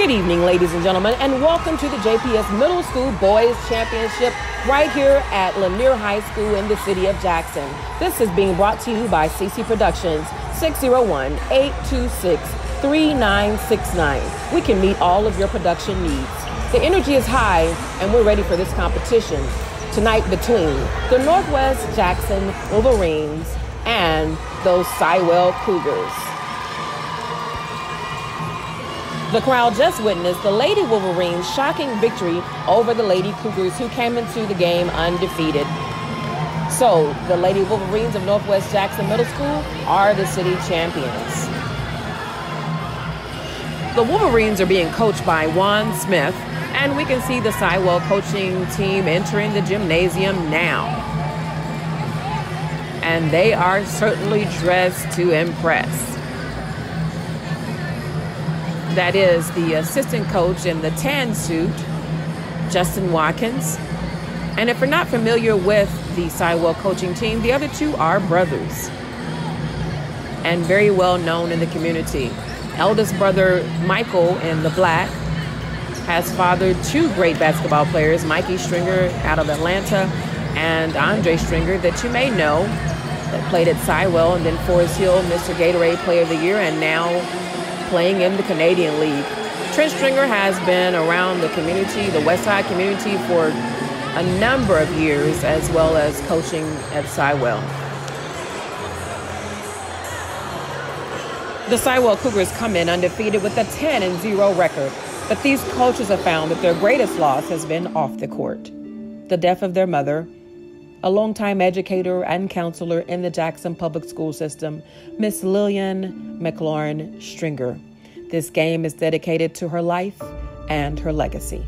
Good evening, ladies and gentlemen, and welcome to the JPS Middle School Boys Championship right here at Lanier High School in the city of Jackson. This is being brought to you by CC Productions, 601-826-3969. We can meet all of your production needs. The energy is high, and we're ready for this competition tonight between the Northwest Jackson Wolverines and those Sywell Cougars. The crowd just witnessed the Lady Wolverines' shocking victory over the Lady Cougars, who came into the game undefeated. So, the Lady Wolverines of Northwest Jackson Middle School are the city champions. The Wolverines are being coached by Juan Smith, and we can see the Sywell coaching team entering the gymnasium now. And they are certainly dressed to impress. That is the assistant coach in the tan suit, Justin Watkins. And if you're not familiar with the Sywell coaching team, the other two are brothers and very well known in the community. Eldest brother, Michael, in the black, has fathered two great basketball players, Mikey Stringer out of Atlanta and Andre Stringer, that you may know, that played at Sywell, and then Forest Hill, Mr. Gatorade Player of the Year, and now playing in the Canadian League. Trent Stringer has been around the community, the West Side community, for a number of years, as well as coaching at Sywell. The Sywell Cougars come in undefeated with a 10-0 record, but these coaches have found that their greatest loss has been off the court. The death of their mother, a longtime educator and counselor in the Jackson public school system, Miss Lillian McLaurin Stringer. This game is dedicated to her life and her legacy.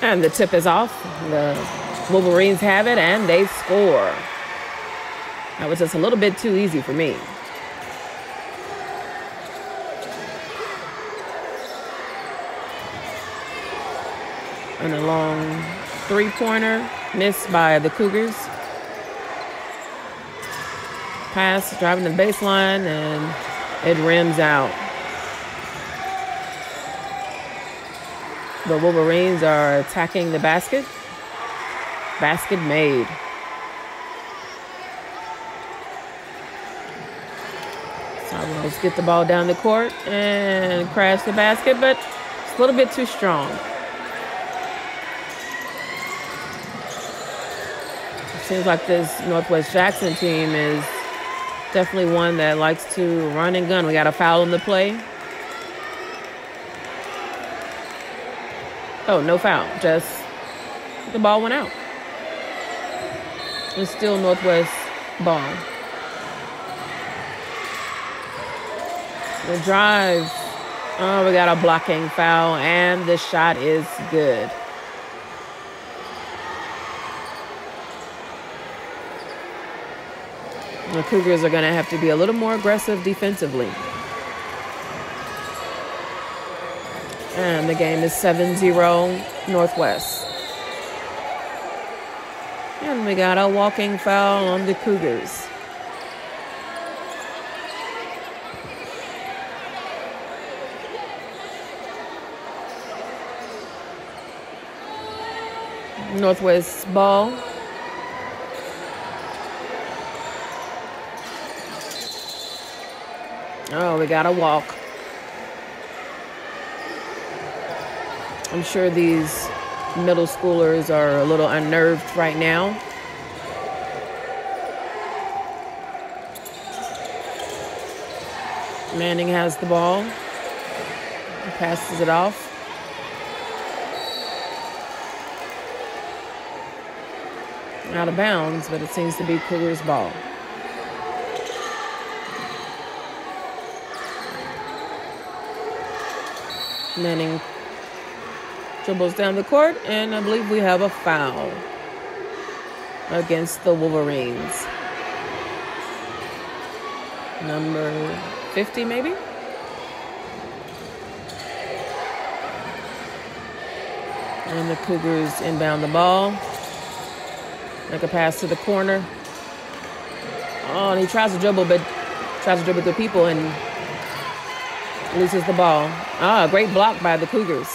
And the tip is off. The Wolverines have it, and they score. That was just a little bit too easy for me. And a long three-pointer missed by the Cougars. Pass, driving the baseline, and it rims out. The Wolverines are attacking the basket. Basket made. Let's get the ball down the court and crash the basket, but it's a little bit too strong. It seems like this Northwest Jackson team is definitely one that likes to run and gun. We got a foul in the play. Oh, no foul. Just the ball went out. It's still Northwest ball. The drive. Oh, we got a blocking foul, and the shot is good. The Cougars are going to have to be a little more aggressive defensively. And the game is 7-0 Northwest. And we got a walking foul on the Cougars. Northwest ball. Oh, we got a walk. I'm sure these middle schoolers are a little unnerved right now. Manning has the ball. He passes it off. Out of bounds, but it seems to be Cougars ball. Manning dribbles down the court, and I believe we have a foul against the Wolverines. Number 50, maybe? And the Cougars inbound the ball. Make a pass to the corner. Oh, and he tries to dribble, but tries to dribble the people and loses the ball. Ah, great block by the Cougars.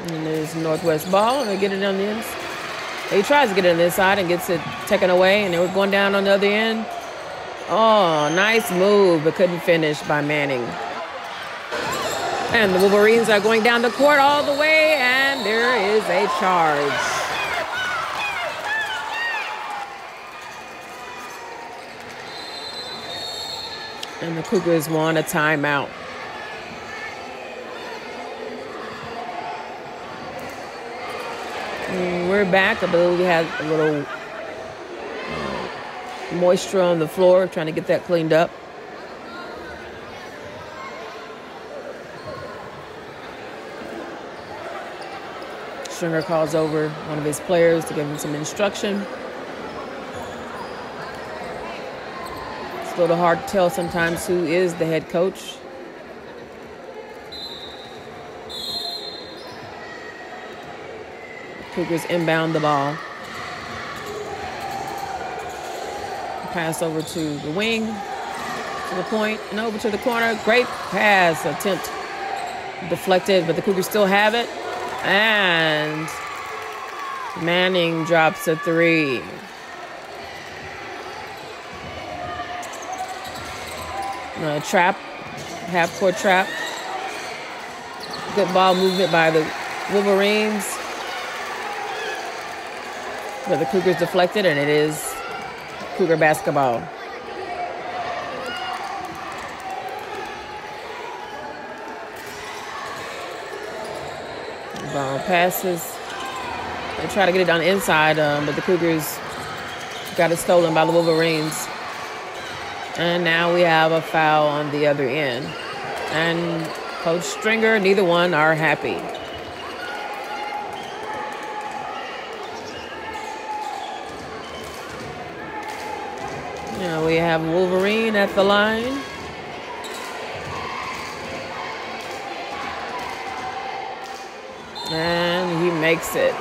And there's Northwest ball, and they get it on the inside. He tries to get it on the inside and gets it taken away, and they were going down on the other end. Oh, nice move, but couldn't finish by Manning. And the Wolverines are going down the court all the way, and there is a charge. And the Cougars want a timeout. We're back. I believe we had a little moisture on the floor, trying to get that cleaned up. Stringer calls over one of his players to give him some instruction. It's a little hard to tell sometimes who is the head coach. Cougars inbound the ball. Pass over to the wing, to the point, and over to the corner. Great pass attempt. Deflected, but the Cougars still have it. And Manning drops a three. Trap, half-court trap. Good ball movement by the Wolverines. But the Cougars deflected, and it is Cougar basketball. Ball passes. They try to get it on the inside, but the Cougars got it stolen by the Wolverines. And now we have a foul on the other end. And Coach Stringer, neither one are happy. Now we have Wolverine at the line. And he makes it.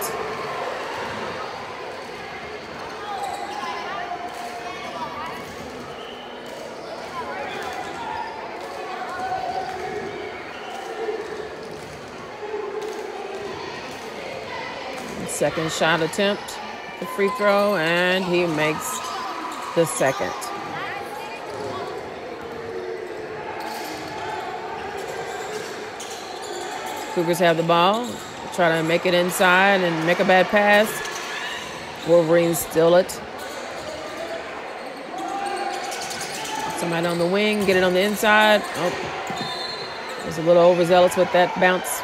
Second shot attempt, the free throw, and he makes the second. Cougars have the ball. Try to make it inside and make a bad pass. Wolverines steal it. Somebody on the wing, get it on the inside. Oh, was a little overzealous with that bounce.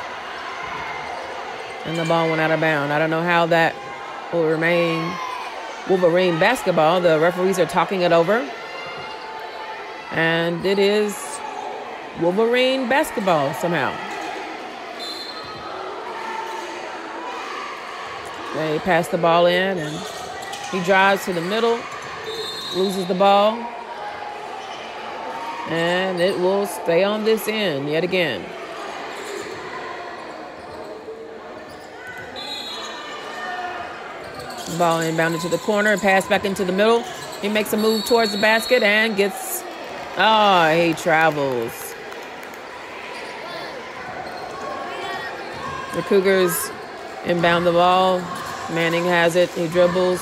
And the ball went out of bounds. I don't know how that will remain Wolverine basketball. The referees are talking it over. And it is Wolverine basketball somehow. They pass the ball in, and he drives to the middle, loses the ball, and it will stay on this end yet again. The ball inbounded to the corner, pass back into the middle. He makes a move towards the basket and gets, he travels. The Cougars inbound the ball. Manning has it. He dribbles.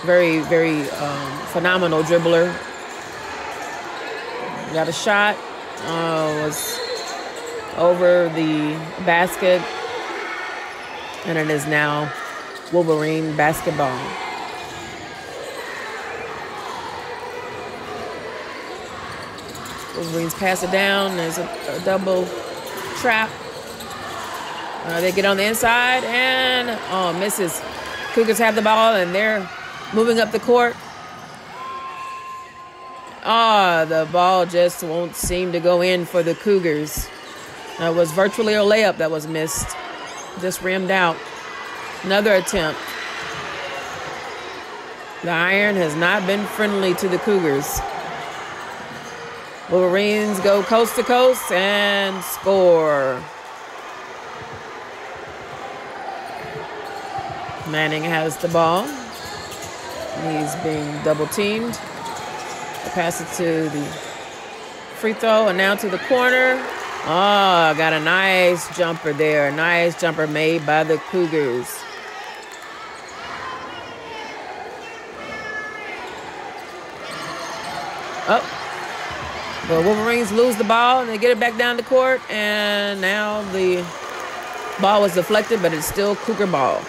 Very, very phenomenal dribbler. Got a shot. Was over the basket. And it is now Wolverine basketball. Wolverines pass it down. There's a double trap. They get on the inside and, misses. Cougars have the ball and they're moving up the court. The ball just won't seem to go in for the Cougars. It was virtually a layup that was missed. Just rimmed out. Another attempt. The iron has not been friendly to the Cougars. Wolverines go coast to coast and score. Manning has the ball. He's being double teamed. They pass it to the free throw and now to the corner. Got a nice jumper there. Nice jumper made by the Cougars. The Wolverines lose the ball and they get it back down the court. And now the ball was deflected, but it's still Cougar ball.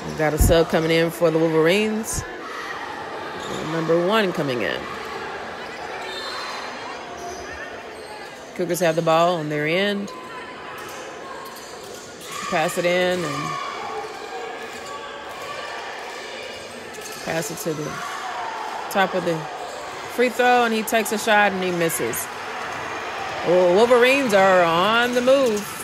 We've got a sub coming in for the Wolverines. Number 1 coming in. Cougars have the ball on their end. Pass it in and pass it to the top of the free throw, and he takes a shot and he misses. Wolverines are on the move.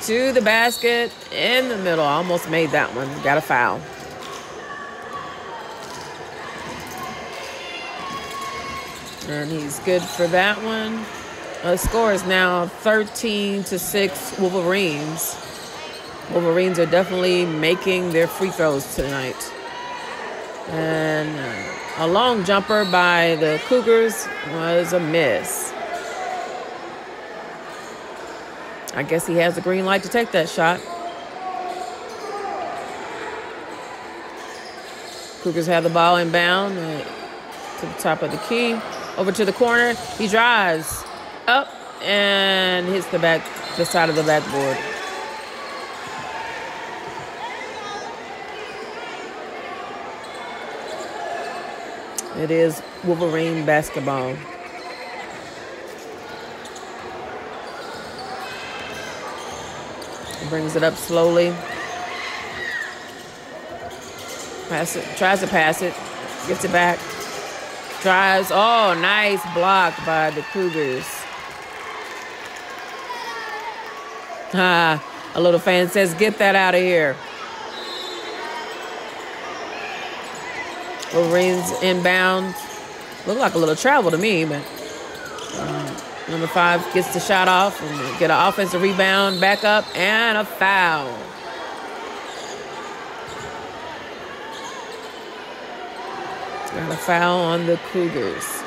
To the basket in the middle. Almost made that one. Got a foul. And he's good for that one. The score is now 13-6 Wolverines. Wolverines are definitely making their free throws tonight. And a long jumper by the Cougars was a miss. I guess he has the green light to take that shot. Cougars have the ball inbound to the top of the key. Over to the corner. He drives up and hits the side of the backboard. It is Wolverine basketball. Brings it up slowly. Pass it. Tries to pass it. Gets it back. Drives. Nice block by the Cougars. A little fan says, get that out of here. Wolverines inbound. Looked like a little travel to me, but number 5 gets the shot off and get an offensive rebound, back up, and a foul. Got a foul on the Cougars.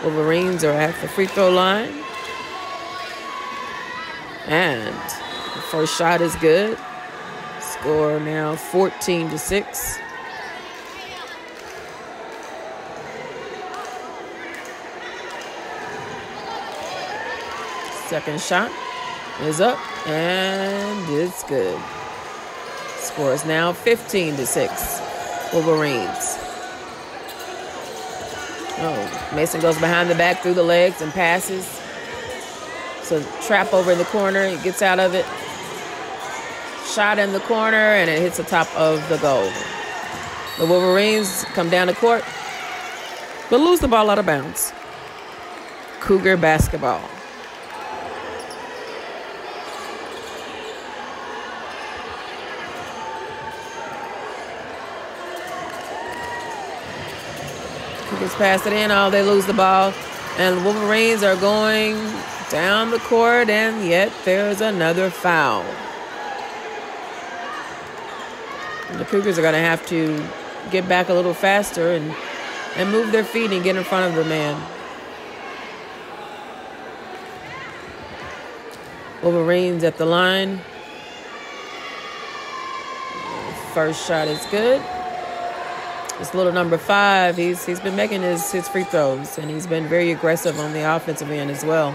Wolverines are at the free throw line. And the first shot is good. Score now 14-6. Second shot is up, and it's good. Score is now 15-6. Wolverines. Oh, Mason goes behind the back through the legs and passes. So trap over in the corner. He gets out of it. Shot in the corner, and it hits the top of the goal. The Wolverines come down the court, but lose the ball out of bounds. Cougar basketball. Cougars pass it in. Oh, they lose the ball. And the Wolverines are going down the court, and yet there's another foul. And the Cougars are going to have to get back a little faster and move their feet and get in front of the man. Wolverines at the line. First shot is good. It's little number 5. He's been making his free throws, and he's been very aggressive on the offensive end as well.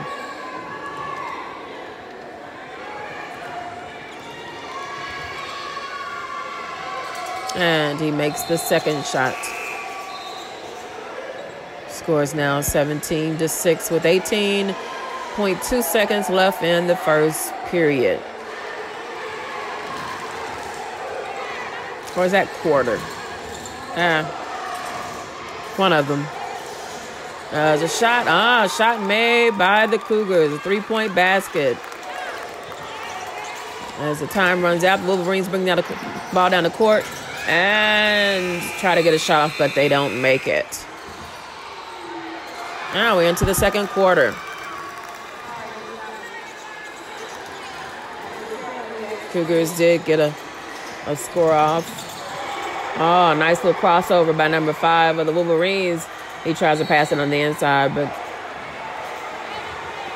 And he makes the second shot. Score is now 17-6 with 18.2 seconds left in the first period. Or is that quarter? One of them. There's a shot. Shot made by the Cougars. A 3-point basket. As the time runs out, the Wolverines bring the ball down the court and try to get a shot off, but they don't make it. Now we're into the second quarter. Cougars did get a score off. Oh, nice little crossover by number 5 of the Wolverines. He tries to pass it on the inside, but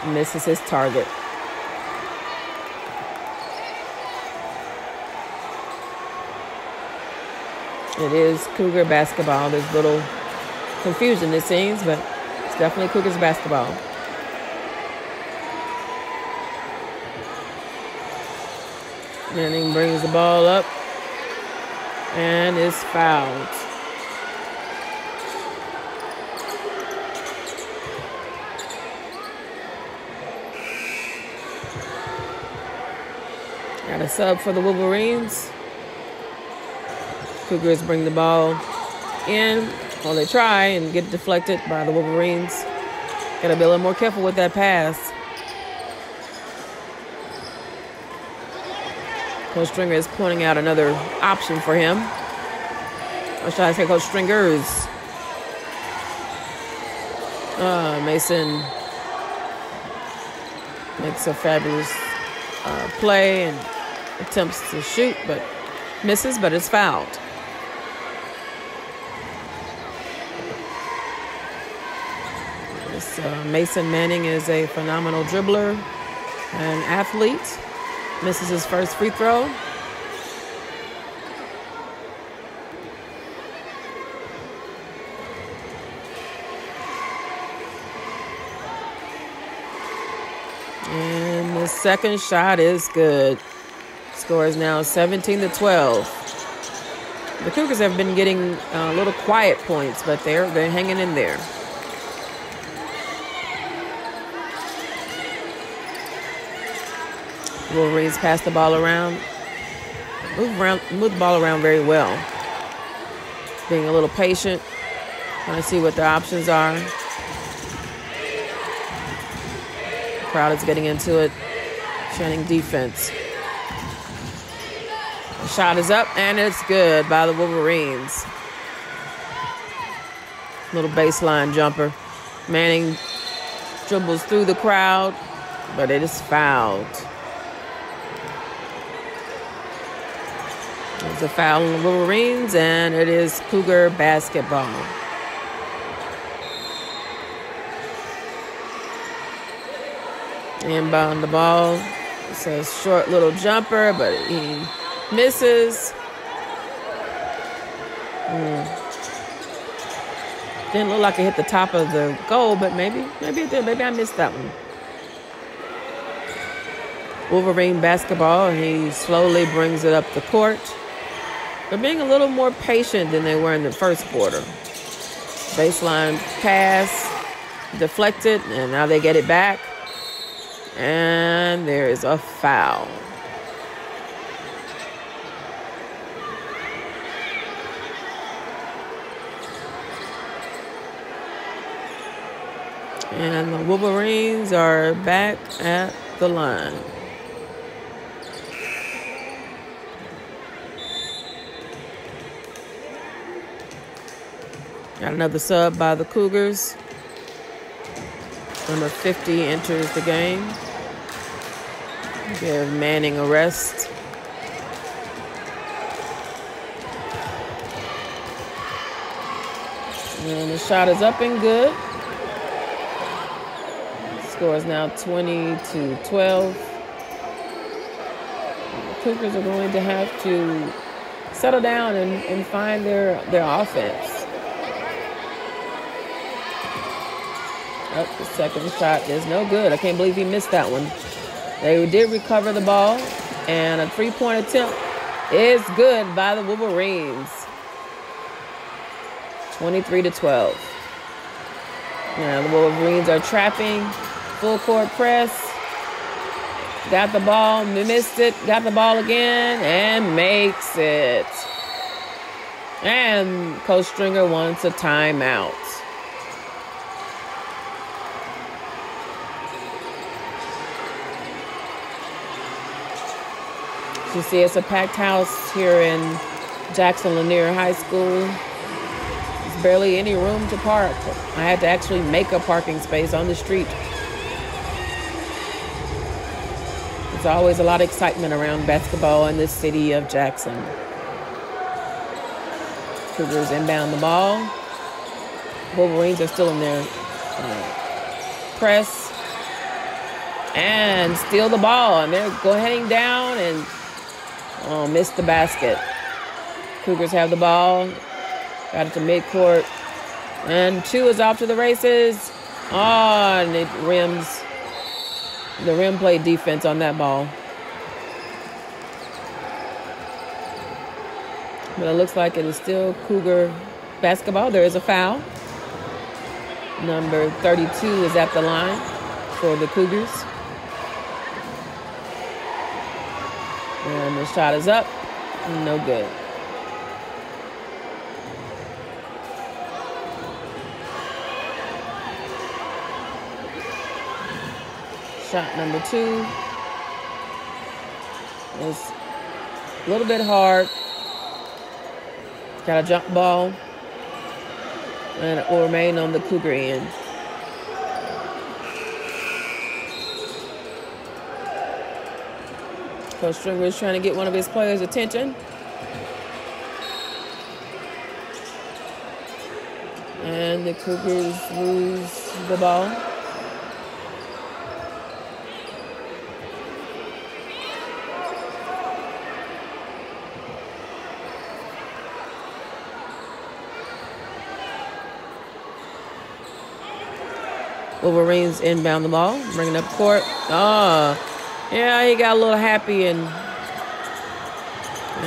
misses his target. It is Cougar basketball. There's little confusion, it seems, but it's definitely Cougars basketball. Manning brings the ball up and is fouled. Got a sub for the Wolverines. Cougars bring the ball in. Well, they try and get deflected by the Wolverines. Got to be a little more careful with that pass. Coach Stringer is pointing out another option for him. Or should I say Coach Stringer's? Mason makes a fabulous play and attempts to shoot, but misses, but it's fouled. Mason Manning is a phenomenal dribbler and athlete. Misses his first free throw. And the second shot is good. Score is now 17-12. The Cougars have been getting little quiet points, but they're hanging in there. Wolverines pass the ball around. Move the ball around very well. Being a little patient. Trying to see what their options are. The crowd is getting into it. Chanting defense. The shot is up, and it's good by the Wolverines. Little baseline jumper. Manning dribbles through the crowd, but it is fouled. There's a foul on the Wolverines, and it is Cougar basketball. Inbound the ball. It's a short little jumper, but he misses. Didn't look like it hit the top of the goal, but maybe it did. Maybe I missed that one. Wolverine basketball, and he slowly brings it up the court. They're being a little more patient than they were in the first quarter. Baseline pass, deflected, and now they get it back. And there is a foul. And the Wolverines are back at the line. Got another sub by the Cougars. Number 50 enters the game. Give Manning a rest. And the shot is up and good. Score is now 20-12. The Cougars are going to have to settle down and find their offense. The second shot is no good. I can't believe he missed that one. They did recover the ball, and a three-point attempt is good by the Wolverines. 23-12. Now the Wolverines are trapping. Full court press. Got the ball, missed it. Got the ball again, and makes it. And Coach Stringer wants a timeout. You see, it's a packed house here in Jackson Lanier High School. There's barely any room to park. I had to actually make a parking space on the street. There's always a lot of excitement around basketball in the city of Jackson. Cougars inbound the ball. Wolverines are still in their press. And steal the ball. And they're heading down and missed the basket. Cougars have the ball. Got it to midcourt. And 2 is off to the races. And it rims. The rim played defense on that ball. But it looks like it is still Cougar basketball. There is a foul. Number 32 is at the line for the Cougars. And the shot is up. No good. Shot number 2 is a little bit hard. Got a jump ball. And it will remain on the Cougar end. Coach Stringer is trying to get one of his players' attention. And the Cougars lose the ball. Wolverines inbound the ball, bringing up court. Yeah, he got a little happy and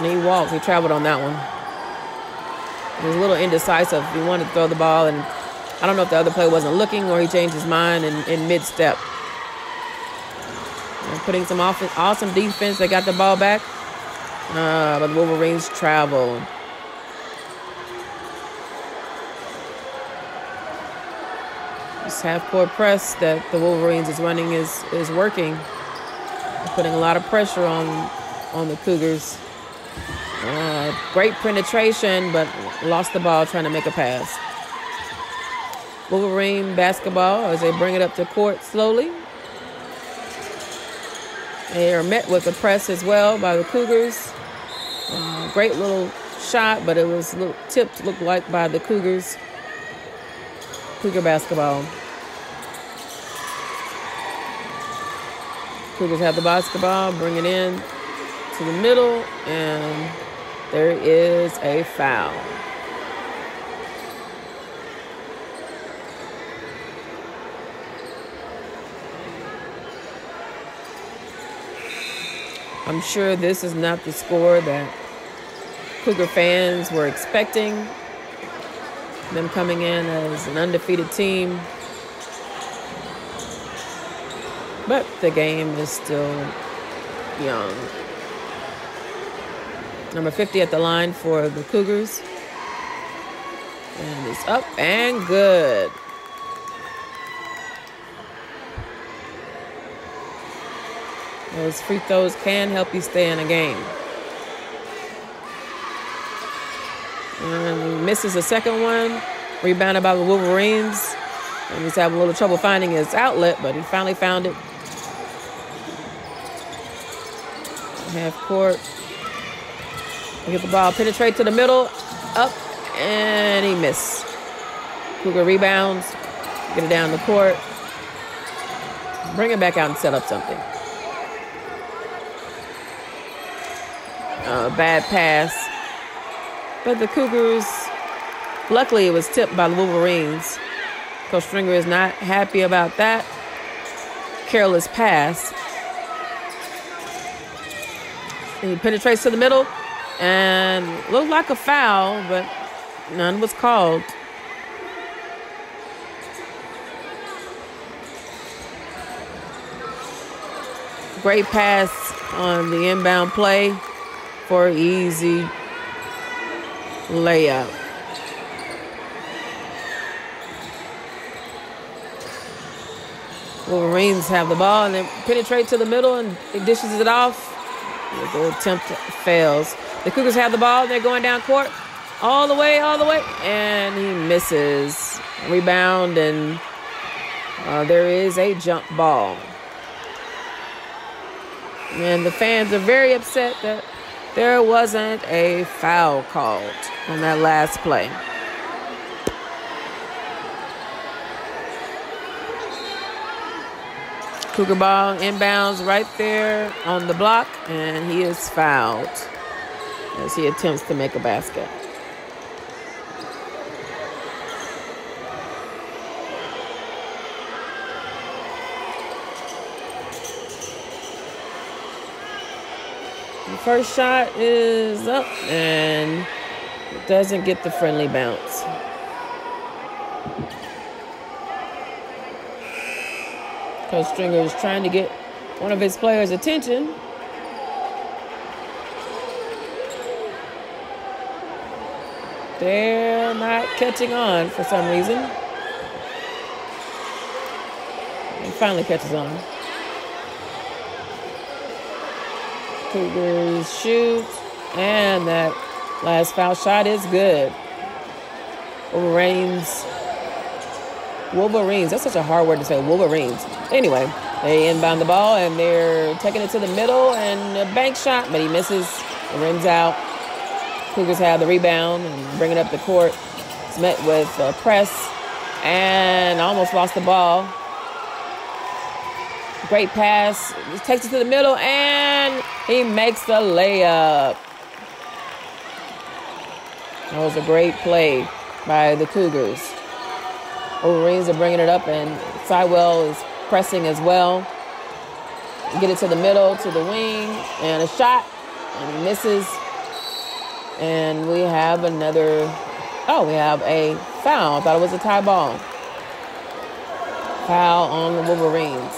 he walked. He traveled on that one. He was a little indecisive. He wanted to throw the ball, and I don't know if the other player wasn't looking or he changed his mind in mid-step. And putting some awesome defense. They got the ball back, but the Wolverines travel. This half-court press that the Wolverines is running is working. Putting a lot of pressure on the Cougars. Great penetration, but lost the ball trying to make a pass. Wolverine basketball as they bring it up to court slowly. They are met with a press as well by the Cougars. Great little shot, but it was a little tipped, looked like, by the Cougars. Cougar basketball. Cougars have the basketball, bring it in to the middle, and there is a foul. I'm sure this is not the score that Cougar fans were expecting. Them coming in as an undefeated team. But the game is still young. Number 50 at the line for the Cougars. And it's up and good. Those free throws can help you stay in a game. And he misses the second one. Rebounded by the Wolverines. And he's having a little trouble finding his outlet, but he finally found it. Half court. He get the ball, penetrate to the middle, up, and he missed. Cougar rebounds, get it down the court, bring it back out and set up something. Bad pass. But the Cougars, luckily it was tipped by the Wolverines. Coach Stringer is not happy about that. Careless pass. And he penetrates to the middle and looked like a foul, but none was called. Great pass on the inbound play for an easy layup. Wolverines have the ball and then penetrate to the middle and he dishes it off. The attempt fails. The Cougars have the ball. They're going down court all the way, and he misses. Rebound, and there is a jump ball. And the fans are very upset that there wasn't a foul called on that last play. Cougar ball inbounds right there on the block, and he is fouled as he attempts to make a basket. The first shot is up, and it doesn't get the friendly bounce. Coach Stringer is trying to get one of his players' attention. They're not catching on for some reason. He finally catches on. Cougars shoot, and that last foul shot is good. Wolverines, that's such a hard word to say, Wolverines. Anyway, they inbound the ball, and they're taking it to the middle, and a bank shot, but he misses. It rims out. Cougars have the rebound and bring it up the court. It's met with a press, and almost lost the ball. Great pass. He takes it to the middle, and he makes the layup. That was a great play by the Cougars. Wolverines are bringing it up, and Sywell is pressing as well. Get it to the middle, to the wing, and a shot, and he misses. And we have another, we have a foul. I thought it was a tie ball. Foul on the Wolverines.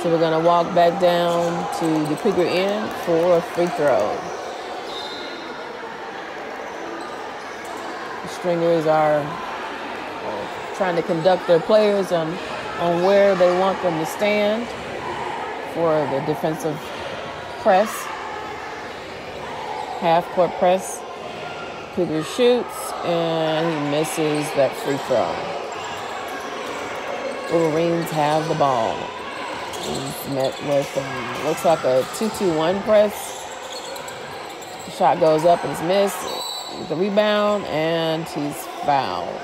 So we're going to walk back down to the Cougar end for a free throw. The Stringers are trying to conduct their players on where they want them to stand for the defensive press. Half-court press. Cougar shoots, and he misses that free throw. Wolverines have the ball. He's met with, looks like a 2-2-1 press. The shot goes up and it's missed. The rebound, and he's fouled.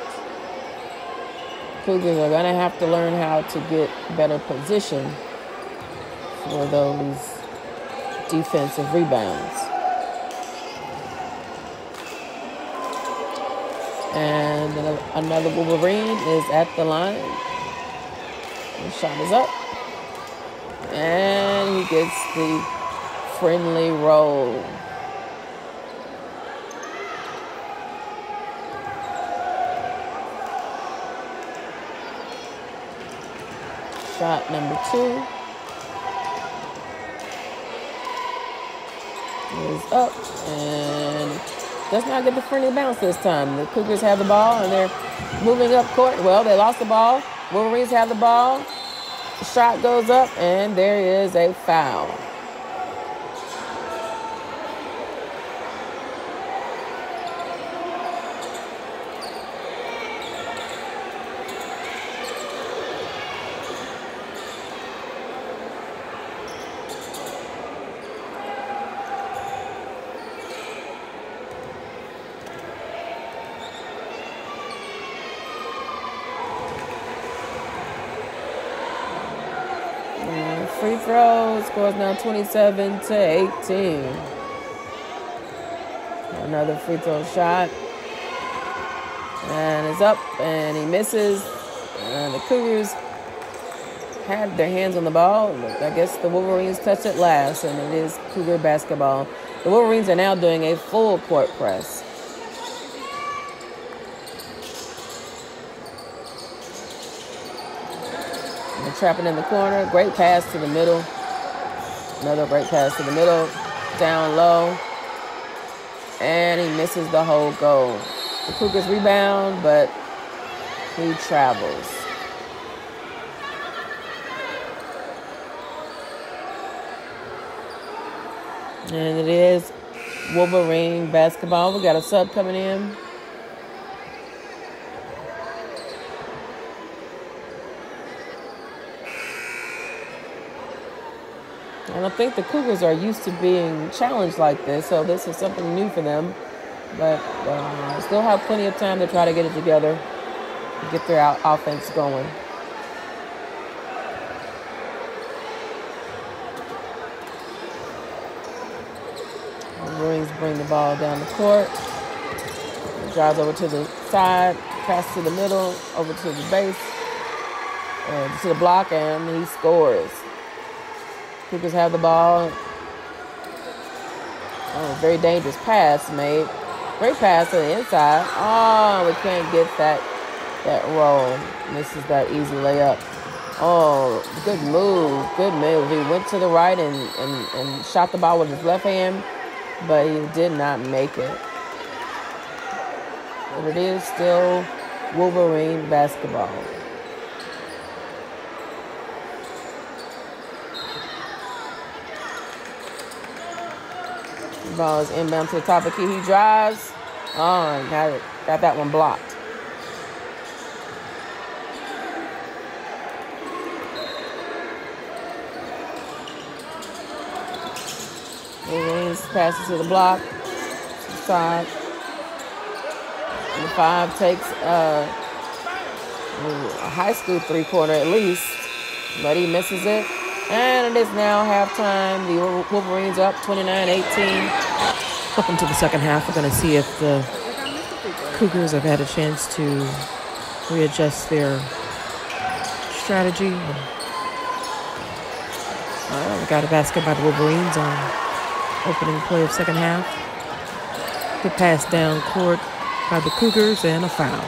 Cougars are going to have to learn how to get better position for those defensive rebounds. And another Wolverine is at the line. The shot is up. And he gets the friendly roll. Shot number 2 is up and does not get the friendly bounce this time. The Cougars have the ball and they're moving up court. Well, they lost the ball. Wolverines have the ball. The shot goes up and there is a foul. Free throw, scores now 27-18. Another free throw shot. And it's up and he misses. And the Cougars had their hands on the ball. I guess the Wolverines touched it last, and it is Cougar basketball. The Wolverines are now doing a full court press. Trapping in the corner. Great pass to the middle. Another great pass to the middle. Down low. And he misses the whole goal. The Cougars rebound, but he travels. And it is Wolverine basketball. We got a sub coming in. And I think the Cougars are used to being challenged like this, so this is something new for them. But still have plenty of time to try to get it together and get their offense going. The Marines bring the ball down the court. Drives over to the side, pass to the middle, over to the base, and to the block, and he scores. Cougars have the ball. Oh, very dangerous pass made. Great pass to the inside. Oh, we can't get that roll. Misses that easy layup. Oh, good move. Good move. He went to the right and shot the ball with his left hand, but he did not make it. But it is still Wolverine basketball. Ball is inbound to the top of the key. He drives. Oh, and got that one blocked. Wolverines passes to the block. To the side. And the 5 takes a high school three-pointer at least, but he misses it. And it is now halftime. The Wolverines up 29-18. Welcome to the second half. We're going to see if the Cougars have had a chance to readjust their strategy. We got a basket by the Wolverines on opening play of second half. Good pass down court by the Cougars and a foul.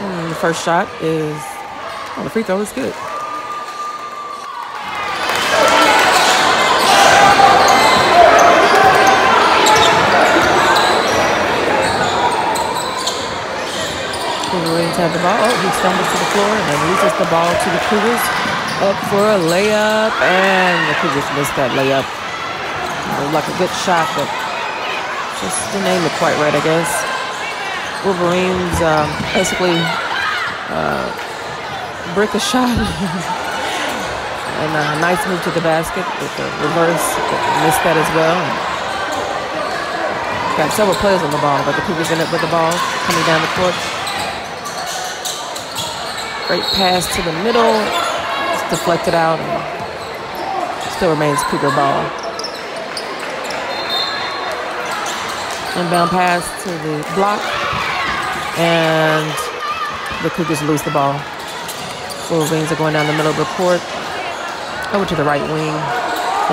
The first shot is, the free throw is good. Wolverines have the ball. Oh, he stumbles to the floor and then loses the ball to the Cougars. Up for a layup, and the Cougars missed that layup. It was like a good shot, but just didn't aim it quite right, I guess. Wolverines basically brick a shot. And a nice move to the basket with the reverse. Missed that as well. Got several players on the ball, but the Cougars end up with the ball coming down the court. Great pass to the middle. It's deflected out and still remains Cougar ball. Inbound pass to the block. And the Cougars lose the ball. Wolverines are going down the middle of the court. Over to the right wing,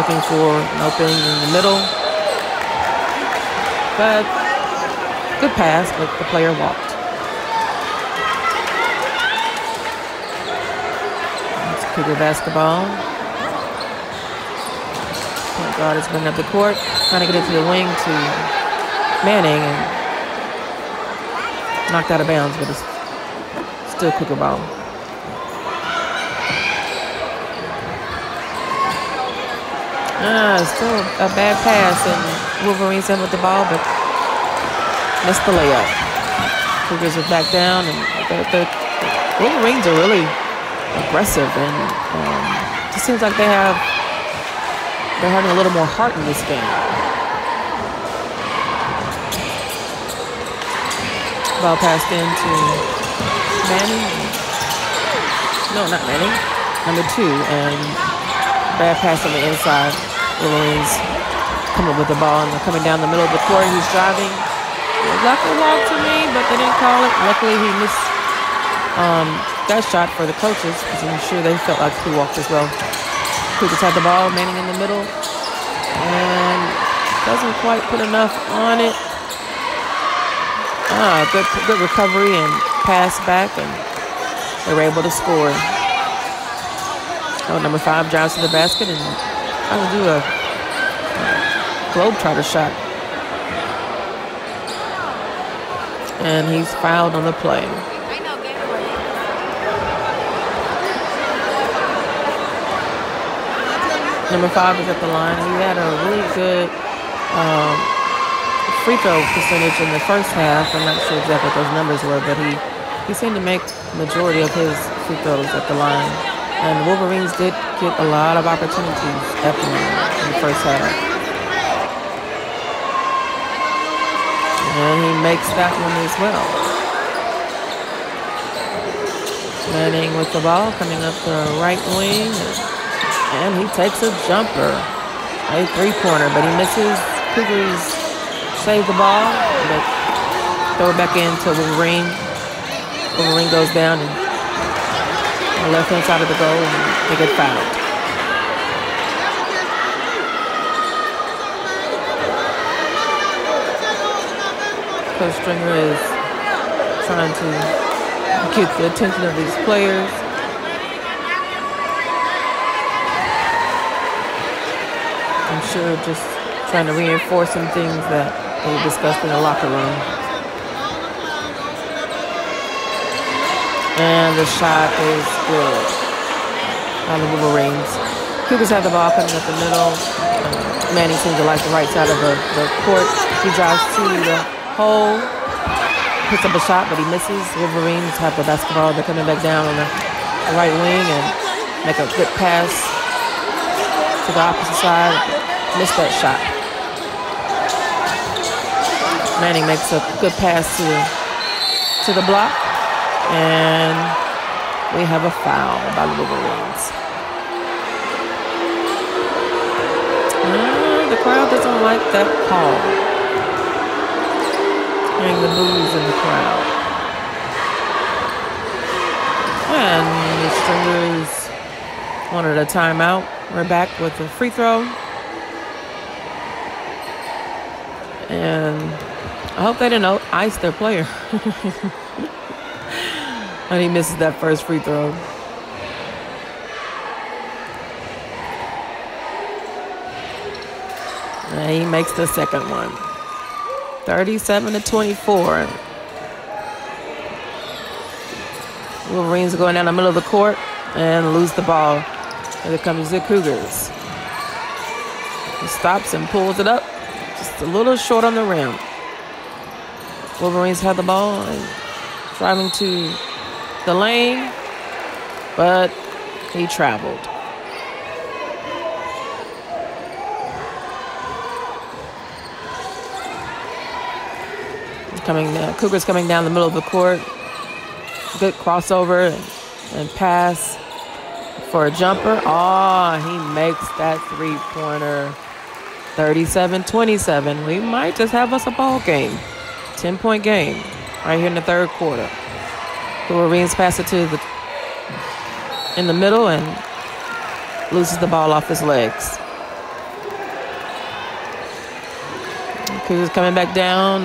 looking for an opening in the middle. But good pass, but the player walked. It's Cougar basketball. Point guard is bringing up the court, trying to get into the wing to Manning, and knocked out of bounds, but it's still Cougar ball. Still a bad pass, and Wolverines in with the ball, but missed the layup. Cougars are back down, and the Wolverines are really aggressive, and it just seems like they're having a little more heart in this game. Ball passed into Manning. No, not Manning. Number 2, and bad pass on the inside. Wolverines coming with the ball, and they're coming down the middle of the court. He's driving. It looked like a walk to me, but they didn't call it. Luckily, he missed that shot for the coaches, because I'm sure they felt like he walked as well. Cougars had the ball, Manning in the middle, and doesn't quite put enough on it. Good recovery and pass back, and they were able to score. Number 5 drives to the basket and trying to do a globetrotter shot. And he's fouled on the play. Number 5 is at the line. He had a really good free throw percentage in the first half. I'm not sure exactly what those numbers were, but he seemed to make the majority of his free throws at the line. And Wolverines did get a lot of opportunities at the line in the first half. And he makes that one as well. Manning with the ball, coming up the right wing. And he takes a jumper. A 3-pointer, but he misses. Cougars save the ball, but throw it back into Wolverine. Wolverine goes down and on the left-hand side of the goal, and they get fouled. Coach Stringer is trying to get the attention of these players. I'm sure just trying to reinforce some things that they discussed in the locker room. And the shot is good on the Wolverines. Cougars have the ball coming up the middle. Manning seems to like the right side of the court. He drives to the hole, puts up a shot, but he misses. Wolverines have the basketball. They're coming back down on the right wing and make a good pass to the opposite side. Missed that shot. Manning makes a good pass to the block, and we have a foul by the Wolverines. The crowd doesn't like that call. Hearing the boos in the crowd. And the Stringers wanted a timeout. We're back with a free throw. And I hope they didn't ice their player. And he misses that first free throw. And he makes the second one. 37-24. Wolverines are going down the middle of the court and lose the ball. Here comes the Cougars. He stops and pulls it up. Just a little short on the rim. Wolverines have the ball and driving to the lane, but he traveled. Cougars coming down the middle of the court. Good crossover and pass for a jumper. Oh, he makes that three-pointer. 37-27. We might just have us a ball game. 10-point game right here in the third quarter. Wolverines pass it to in the middle and loses the ball off his legs. Cougars coming back down.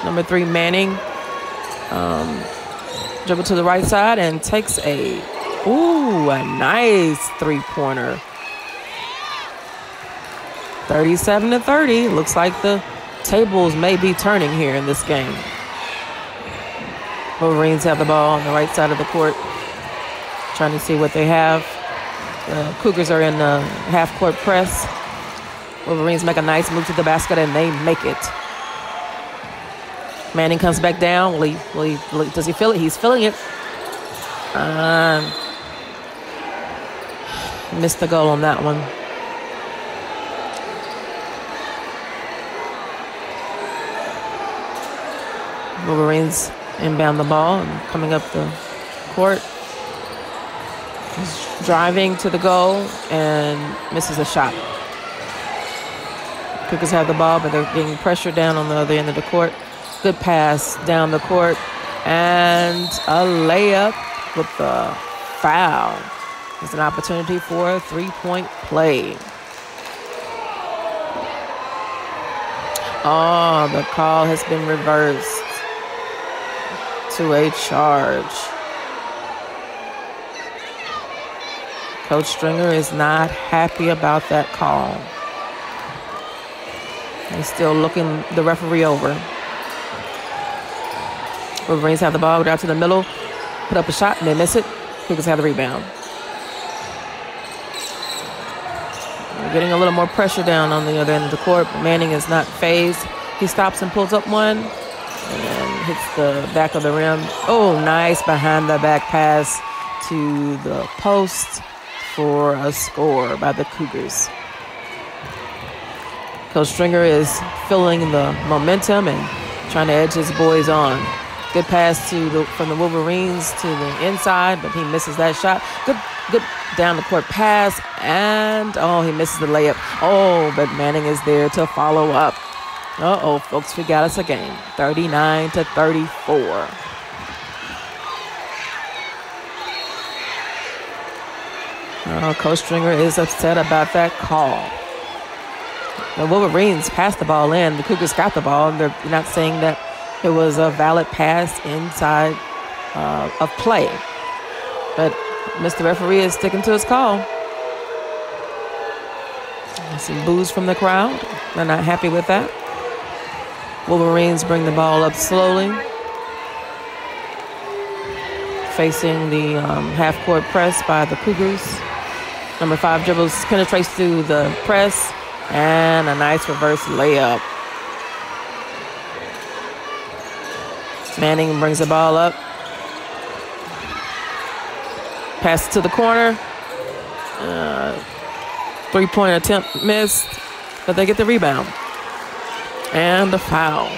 Number 3, Manning. Dribble to the right side and takes a nice three-pointer. 37-30. Looks like the tables may be turning here in this game. Wolverines have the ball on the right side of the court, trying to see what they have. The Cougars are in the half-court press. Wolverines make a nice move to the basket, and they make it. Manning comes back down. Does he feel it? He's feeling it. Missed the goal on that one. Wolverines inbound the ball and coming up the court. He's driving to the goal and misses a shot. Cougars have the ball, but they're getting pressure down on the other end of the court. Good pass down the court and a layup with the foul. It's an opportunity for a three-point play. Oh, the call has been reversed to a charge. Coach Stringer is not happy about that call. He's still looking the referee over. Wolverines have the ball, go out to the middle, put up a shot, and they miss it. Cougars have the rebound. We're getting a little more pressure down on the other end of the court. Manning is not phased. He stops and pulls up one and hits the back of the rim. Oh, nice behind the back pass to the post for a score by the Cougars. Coach Stringer is feeling the momentum and trying to edge his boys on. Good pass from the Wolverines to the inside, but he misses that shot. Good down the court pass, and he misses the layup. Oh, but Manning is there to follow up. Folks, we got us a game. 39-34. Coach Stringer is upset about that call. The Wolverines passed the ball in. The Cougars got the ball, and they're not saying that it was a valid pass inside of play. But Mr. Referee is sticking to his call. Some boos from the crowd. They're not happy with that. Wolverines bring the ball up slowly, facing the half-court press by the Cougars. Number 5 dribbles, penetrates through the press, and a nice reverse layup. Manning brings the ball up. Pass to the corner. Three-point attempt missed, but they get the rebound. And the foul.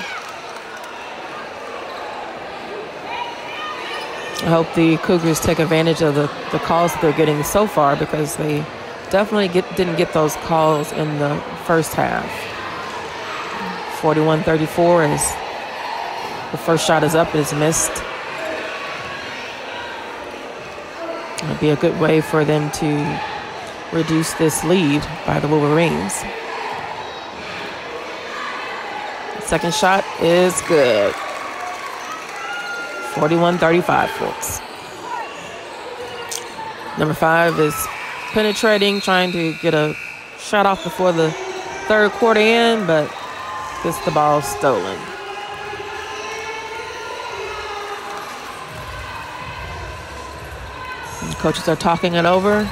I hope the Cougars take advantage of the calls that they're getting so far, because they definitely didn't get those calls in the first half. 41-34 is the first shot is up, it's missed. It'll be a good way for them to reduce this lead by the Wolverines. The second shot is good. 41-35, folks. Number 5 is penetrating, trying to get a shot off before the third quarter end, but gets the ball stolen. And coaches are talking it over.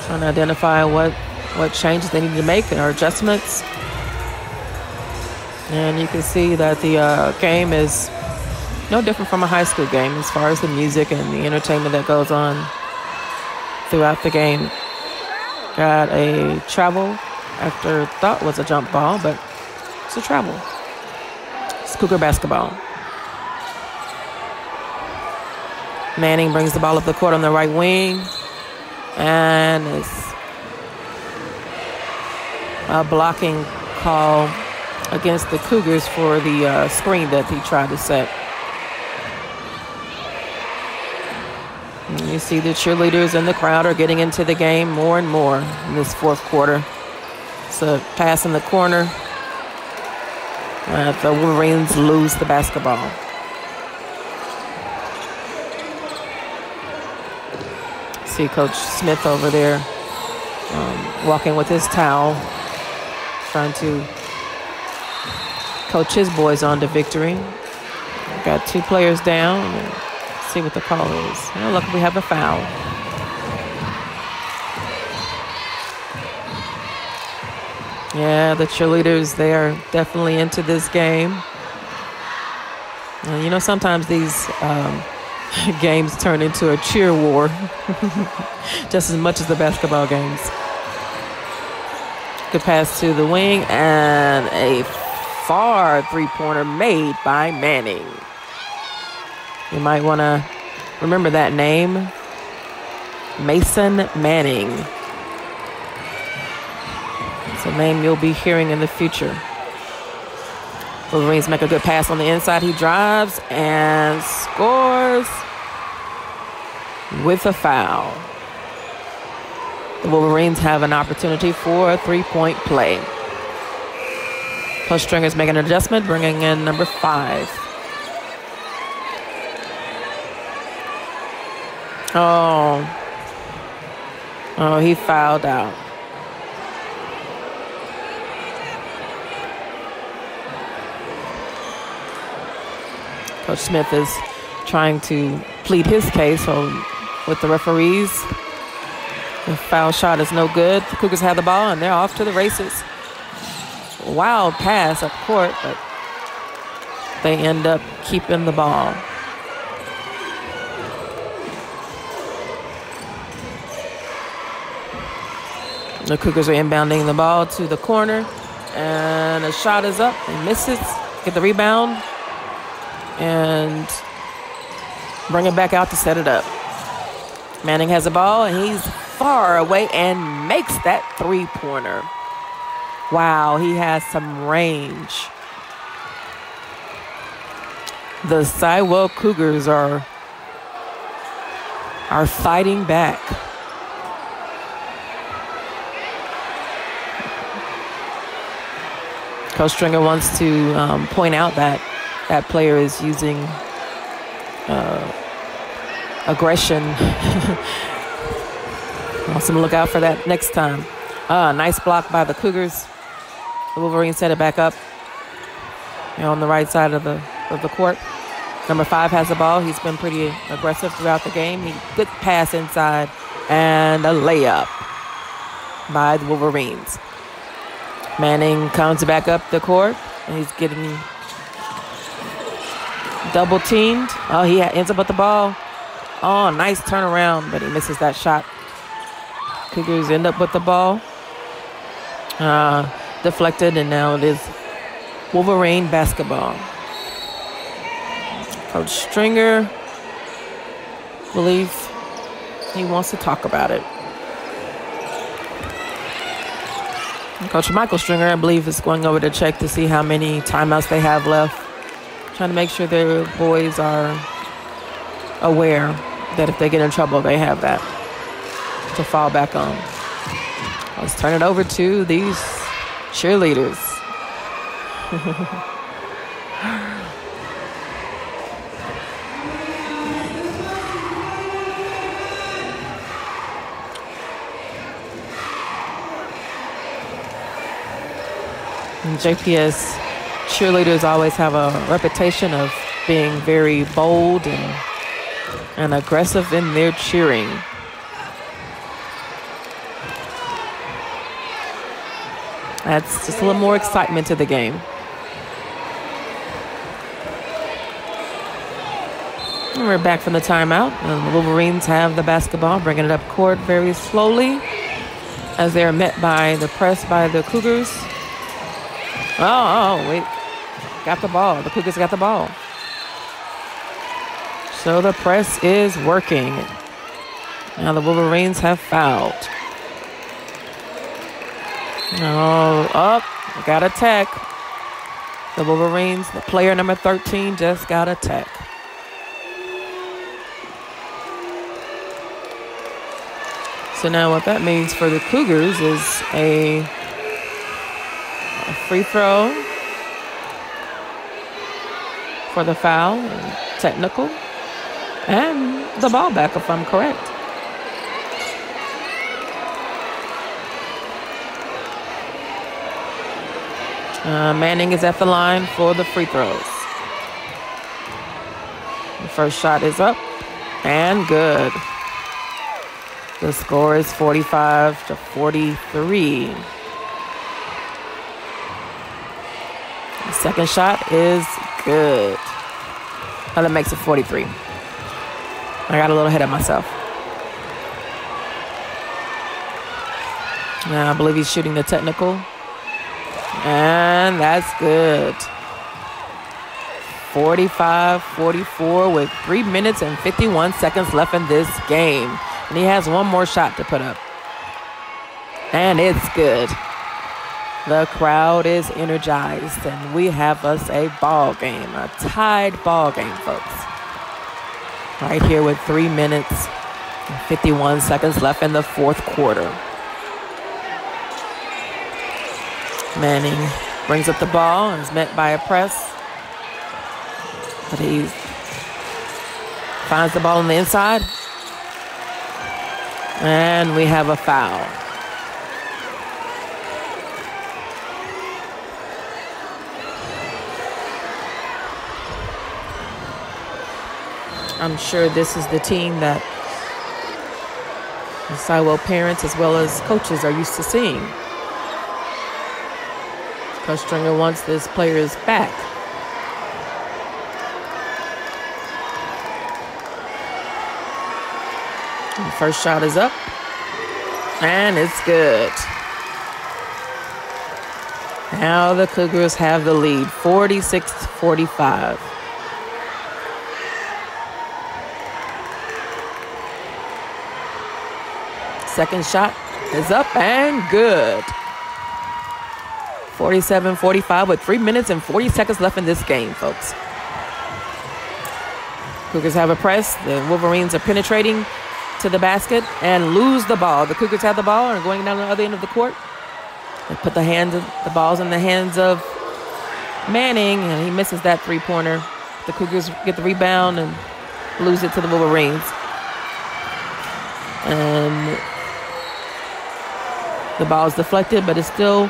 Trying to identify what changes they need to make or adjustments. And you can see that the game is no different from a high school game as far as the music and the entertainment that goes on throughout the game. Got a travel after thought was a jump ball, but it's a travel. It's Cougar basketball. Manning brings the ball up the court on the right wing. And it's a blocking call against the Cougars for the screen that he tried to set. And you see the cheerleaders and the crowd are getting into the game more and more in this fourth quarter. It's a pass in the corner. The Wolverines lose the basketball. See Coach Smith over there walking with his towel, trying to coach his boys on to victory. Got 2 players down. Let's see what the call is. Oh, look, we have a foul. Yeah, the cheerleaders, they are definitely into this game. You know, sometimes these games turn into a cheer war just as much as the basketball games. Good pass to the wing and a far three-pointer made by Manning. You might want to remember that name, Mason Manning. It's a name you'll be hearing in the future. Wolverines make a good pass on the inside. He drives and scores with a foul. The Wolverines have an opportunity for a three-point play. Coach Stringer's making an adjustment, bringing in number 5. Oh, he fouled out. Coach Smith is trying to plead his case with the referees. The foul shot is no good. The Cougars have the ball, and they're off to the races. Wild pass up court, but they end up keeping the ball. The Cougars are inbounding the ball to the corner, and a shot is up and misses. Get the rebound and bring it back out to set it up. Manning has the ball, and he's far away and makes that three-pointer. Wow, he has some range. The Sywell Cougars are fighting back. Coach Stringer wants to point out that that player is using aggression. Wants him to look out for that next time. Nice block by the Cougars. The Wolverines set it back up on the right side of the court. Number 5 has the ball. He's been pretty aggressive throughout the game. Good pass inside and a layup by the Wolverines. Manning comes back up the court, and he's getting double teamed. Oh, he ends up with the ball. Oh, nice turnaround, but he misses that shot. Cougars end up with the ball. Deflected, and now it is Wolverine basketball. Coach Stringer, I believe he wants to talk about it. Coach Michael Stringer, I believe, is going over to check to see how many timeouts they have left. Trying to make sure their boys are aware that if they get in trouble, they have that to fall back on. Let's turn it over to these cheerleaders. JPS cheerleaders always have a reputation of being very bold and aggressive in their cheering. That's just a little more excitement to the game. And we're back from the timeout. And the Wolverines have the basketball, bringing it up court very slowly as they are met by the press by the Cougars. Oh, wait. Got the ball. The Cougars got the ball. So the press is working. Now the Wolverines have fouled. Oh, up. Got a tech. The Wolverines, the player number 13, just got a tech. So now what that means for the Cougars is a free throw for the foul, technical, and the ball back if I'm correct. Manning is at the line for the free throws. The first shot is up and good. The score is 45-43. The second shot is good. Oh, that makes it 43. I got a little ahead of myself. Now I believe he's shooting the technical. And that's good. 45-44 with 3 minutes and 51 seconds left in this game. And he has one more shot to put up. And it's good. The crowd is energized. And we have us a ball game. A tied ball game, folks. Right here with 3 minutes and 51 seconds left in the fourth quarter. Manning brings up the ball and is met by a press. But he finds the ball on the inside. And we have a foul. I'm sure this is the team that the Sywell parents as well as coaches are used to seeing. Coach Stringer wants this players back. The first shot is up, and it's good. Now the Cougars have the lead, 46-45. Second shot is up and good. 47-45 with 3 minutes and 40 seconds left in this game, folks. Cougars have a press. The Wolverines are penetrating to the basket and lose the ball. The Cougars have the ball and are going down the other end of the court. They put the balls in the hands of Manning, and he misses that three-pointer. The Cougars get the rebound and lose it to the Wolverines. And the ball is deflected, but it's still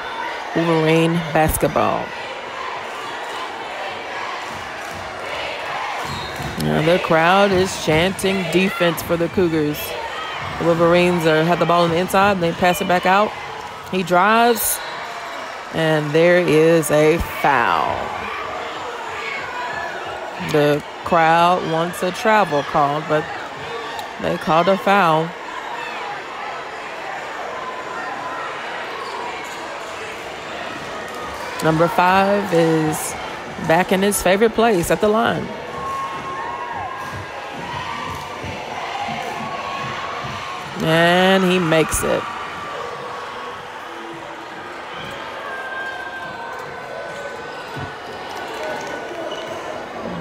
Wolverine basketball. Now the crowd is chanting defense for the Cougars. The Wolverines have the ball on the inside, and they pass it back out. He drives, and there is a foul. The crowd wants a travel called, but they called a foul. Number 5 is back in his favorite place at the line. And he makes it.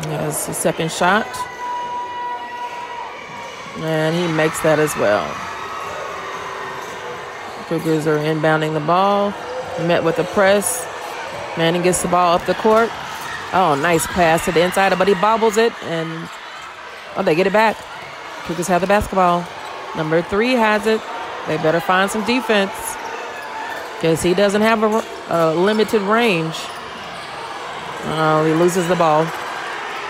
That's the second shot. And he makes that as well. Cougars are inbounding the ball. Met with the press. Manning gets the ball up the court. Oh, nice pass to the inside, but he bobbles it, and they get it back. Cougars have the basketball. Number 3 has it. They better find some defense because he doesn't have a limited range. Oh, he loses the ball.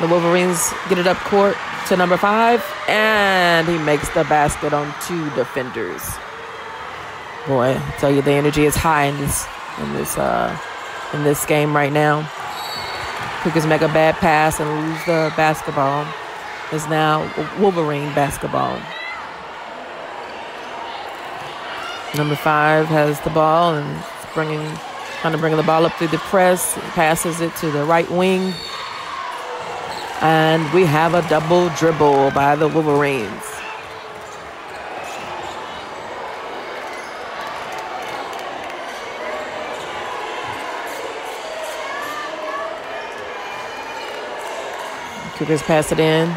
The Wolverines get it up court to number 5, and he makes the basket on 2 defenders. Boy, I tell you, the energy is high in this in this game right now. Cougars make a bad pass and lose the basketball. It's now Wolverine basketball. Number 5 has the ball and trying to bring the ball up through the press. Passes it to the right wing. And we have a double dribble by the Wolverines. Cougars pass it in.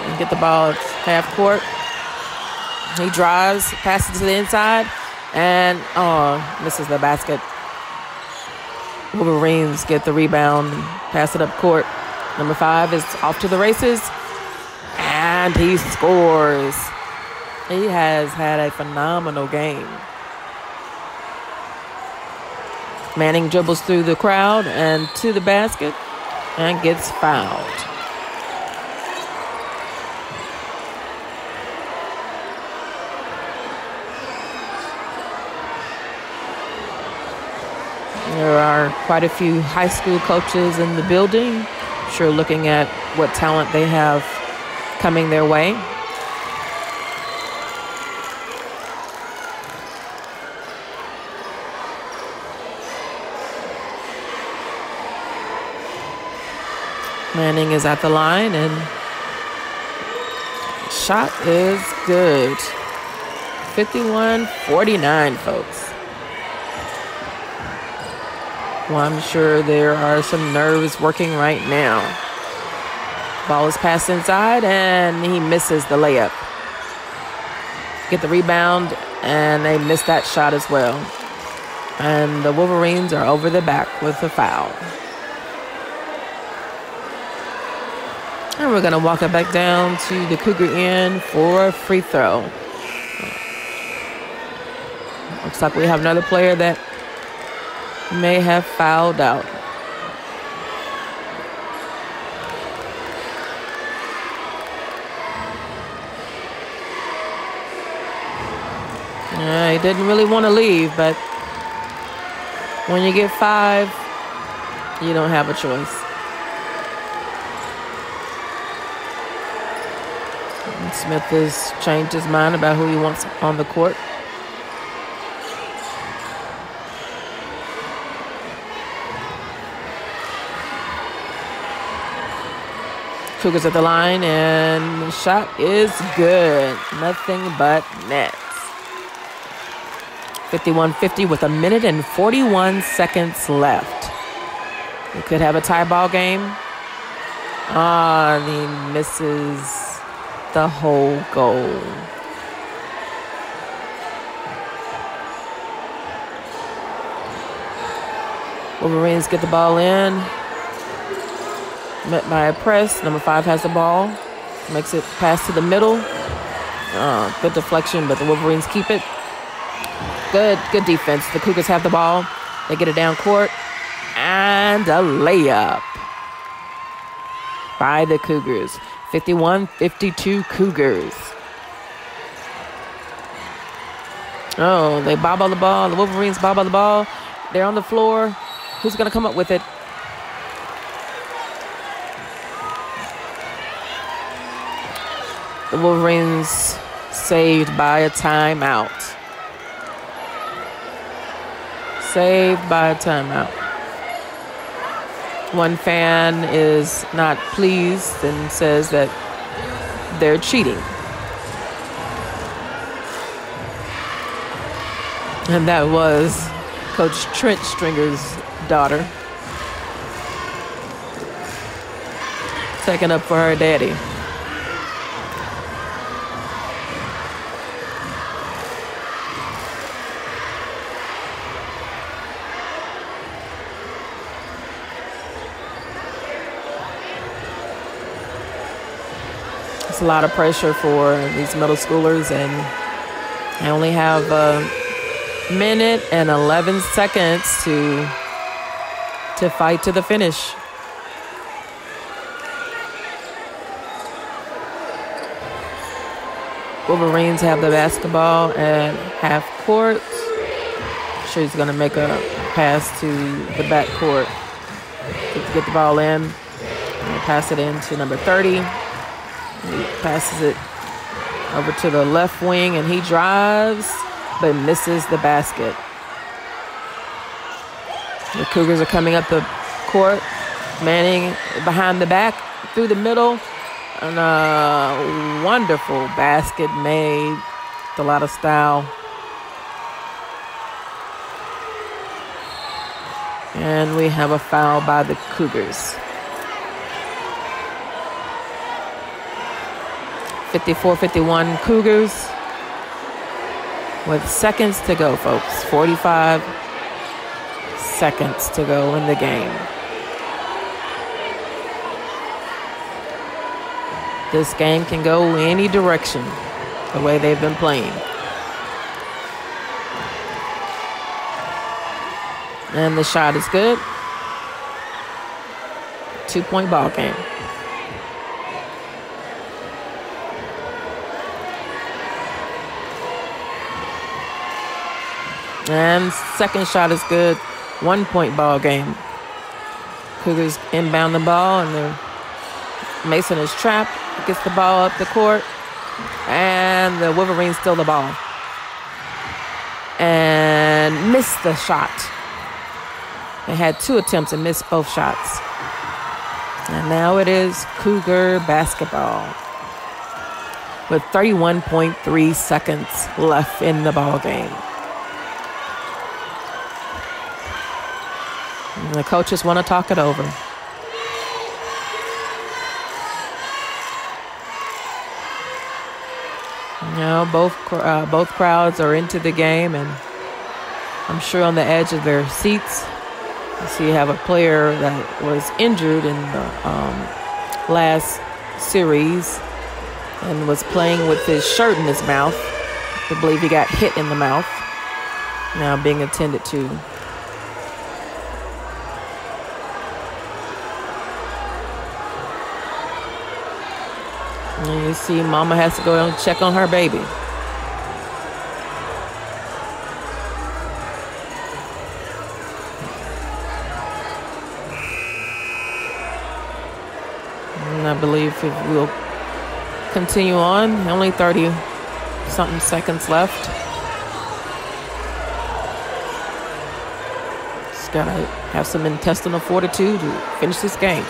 And get the ball at half court. He drives, passes to the inside, and misses the basket. Wolverines get the rebound and pass it up court. Number 5 is off to the races, and he scores. He has had a phenomenal game. Manning dribbles through the crowd and to the basket and gets fouled. There are quite a few high school coaches in the building, sure looking at what talent they have coming their way. Manning is at the line and shot is good. 51-49, folks. Well, I'm sure there are some nerves working right now. Ball is passed inside, and he misses the layup. Get the rebound, and they miss that shot as well. And the Wolverines are over the back with a foul. And we're going to walk it back down to the Cougar end for a free throw. Looks like we have another player that may have fouled out. He didn't really want to leave, but when you get 5, you don't have a choice. And Smith has changed his mind about who he wants on the court. Cougars at the line, and the shot is good. Nothing but nets. 51-50 with 1 minute and 41 seconds left. We could have a tie ball game. And he misses the whole goal. Wolverines get the ball in. Met by a press. Number 5 has the ball. Makes it pass to the middle. Good deflection, but the Wolverines keep it. Good defense. The Cougars have the ball. They get it down court. And a layup by the Cougars. 51-52 Cougars. Oh, they bobble the ball. The Wolverines bobble the ball. They're on the floor. Who's going to come up with it? The Wolverines saved by a timeout. Saved by a timeout. One fan is not pleased and says that they're cheating. And that was Coach Trent Stringer's daughter. Taking up for her daddy. It's a lot of pressure for these middle schoolers, and I only have a minute and 11 seconds to fight to the finish. Wolverines have the basketball at half court. Sure, he's going to make a pass to the backcourt to get the ball in. And pass it in to number 30. He passes it over to the left wing, and he drives, but misses the basket. The Cougars are coming up the court. Manning behind the back, through the middle. And a wonderful basket made with a lot of style. And we have a foul by the Cougars. 54-51 Cougars with seconds to go, folks. 45 seconds to go in the game. This game can go any direction the way they've been playing. And the shot is good. 2-point ball game. And second shot is good. 1-point ball game. Cougars inbound the ball, and Mason is trapped. Gets the ball up the court, and the Wolverines steal the ball and miss the shot. They had 2 attempts and missed both shots. And now it is Cougar basketball with 31.3 seconds left in the ball game. And the coaches want to talk it over. You know, both crowds are into the game, and I'm sure on the edge of their seats. You see, you have a player that was injured in the last series and was playing with his shirt in his mouth. I believe he got hit in the mouth. Now being attended to. And you see Mama has to go and check on her baby. And I believe it will continue on. Only 30-something seconds left. Just got to have some intestinal fortitude to finish this game.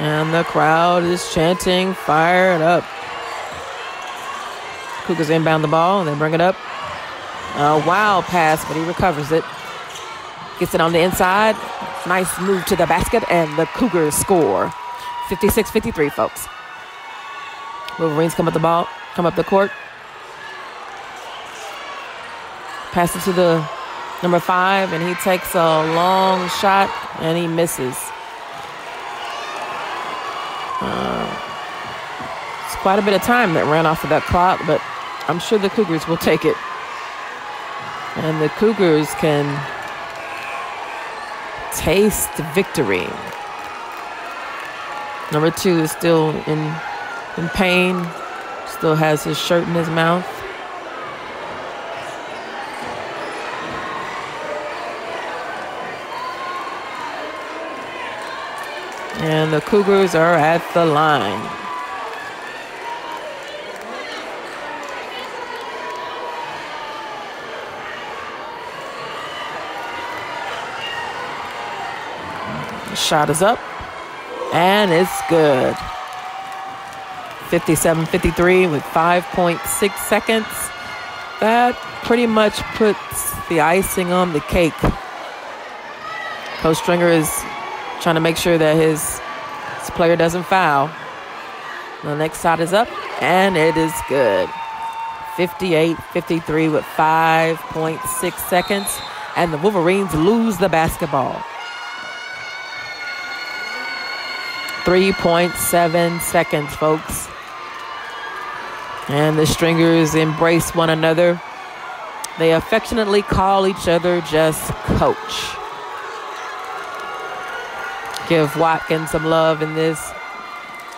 And the crowd is chanting, fire it up. Cougars inbound the ball, and they bring it up. A wild pass, but he recovers it. Gets it on the inside. Nice move to the basket, and the Cougars score. 56-53, folks. Wolverines come up the court. Pass it to the number 5, and he takes a long shot, and he misses. It's quite a bit of time that ran off of that clock, but I'm sure the Cougars will take it. And the Cougars can taste victory. Number 2 is still in pain, still has his shirt in his mouth. And the Cougars are at the line. The shot is up, and it's good. 57-53 with 5.6 seconds. That pretty much puts the icing on the cake. Coach Stringer is trying to make sure that his player doesn't foul. The next shot is up, and it is good. 58-53 with 5.6 seconds, and the Wolverines lose the basketball. 3.7 seconds, folks. And the Stringers embrace one another. They affectionately call each other just Coach. Give Watkins some love in this.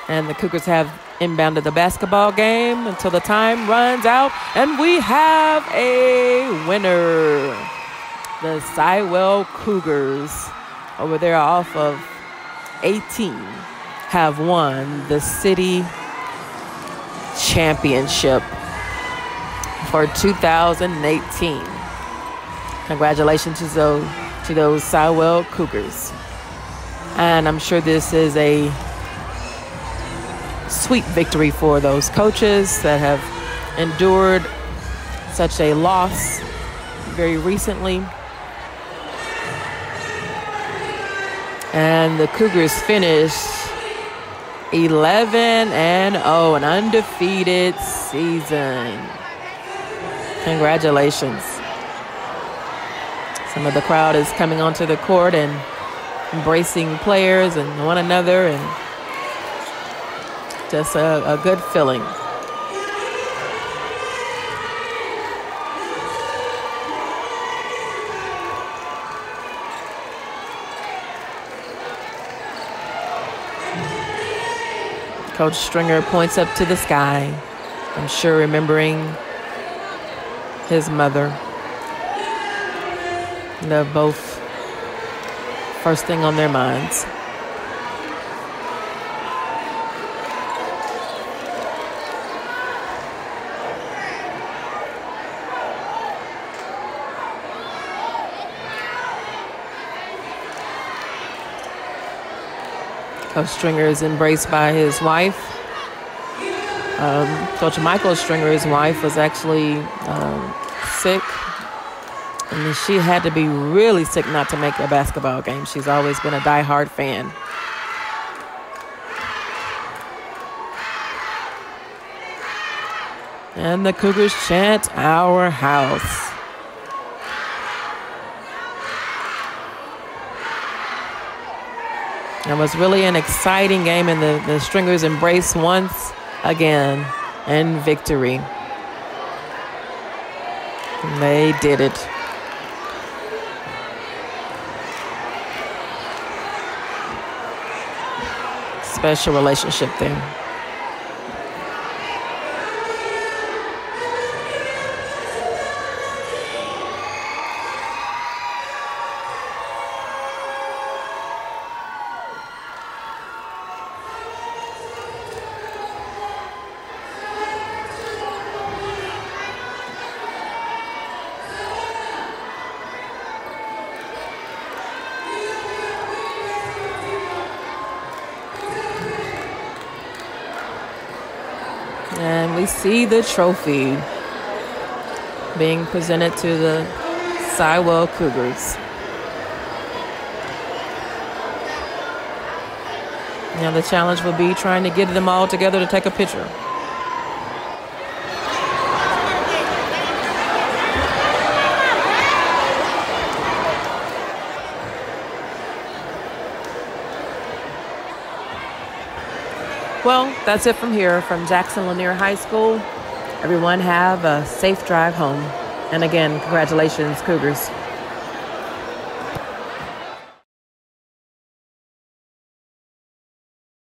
And the Cougars have inbounded the basketball game until the time runs out. And we have a winner. The Sywell Cougars over there off of 18 have won the city championship for 2018. Congratulations to those Sywell Cougars. And I'm sure this is a sweet victory for those coaches that have endured such a loss very recently. And the Cougars finished 11-0, an undefeated season. Congratulations. Some of the crowd is coming onto the court and embracing players and one another, and just a good feeling. Coach Stringer points up to the sky, I'm sure remembering his mother. They're both first thing on their minds. Coach Stringer is embraced by his wife. Coach Michael Stringer's wife was actually sick. And she had to be really sick not to make a basketball game. She's always been a diehard fan. And the Cougars chant, "Our house." It was really an exciting game, and the Stringers embraced once again in victory. And they did it. Special relationship there. And we see the trophy being presented to the Sywell Cougars. Now the challenge will be trying to get them all together to take a picture. Well, that's it from here, from Jackson Lanier High School. Everyone have a safe drive home. And again, congratulations, Cougars.